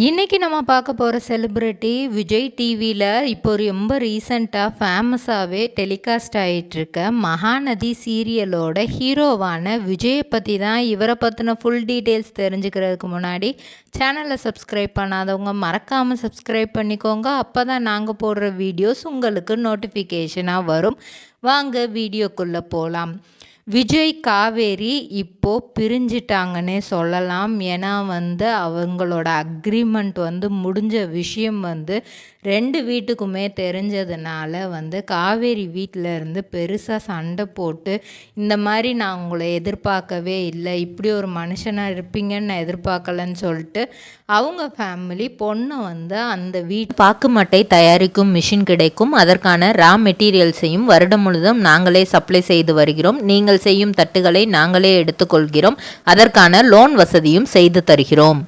இன்னைக்கு நம்ம பார்க்க போகிற செலிப்ரிட்டி விஜய் டிவியில் இப்போ ரொம்ப ரீசண்டாக ஃபேமஸாகவே டெலிகாஸ்ட் ஆகிட்டுருக்க மகாநதி சீரியலோட ஹீரோவான விஜயை பற்றி தான். இவரை பற்றின ஃபுல் டீட்டெயில்ஸ் தெரிஞ்சுக்கிறதுக்கு முன்னாடி சேனலை சப்ஸ்கிரைப் பண்ணாதவங்க மறக்காமல் சப்ஸ்கிரைப் பண்ணிக்கோங்க. அப்போ தான் நாங்கள் போடுற வீடியோஸ் உங்களுக்கு நோட்டிஃபிகேஷனாக வரும். வாங்க வீடியோக்குள்ளே போகலாம். விஜய் காவேரி இப்போது பிரிஞ்சிட்டாங்கன்னே சொல்லலாம். ஏன்னா அவங்களோட அக்ரிமெண்ட் முடிஞ்ச விஷயம் ரெண்டு வீட்டுக்குமே தெரிஞ்சதுனால காவேரி வீட்டில் இருந்து பெருசாக சண்டை போட்டு இந்த மாதிரி நான் உங்களை எதிர்பார்க்கவே இல்லை, இப்படி ஒரு மனுஷனாக இருப்பீங்கன்னு நான் எதிர்பார்க்கலன்னு சொல்லிட்டு அவங்க ஃபேமிலி பொண்ணை அந்த பாக்கு மட்டை தயாரிக்கும் மிஷின் கிடைக்கும், அதற்கான ரா மெட்டீரியல்ஸையும் வருடம் முழுதும் நாங்களே சப்ளை செய்து வருகிறோம், நீங்கள் செய்யும் தட்டுகளை நாங்களே எடுத்துக்கொள்கிறோம், அதற்கான லோன் வசதியும் செய்து தருகிறோம்.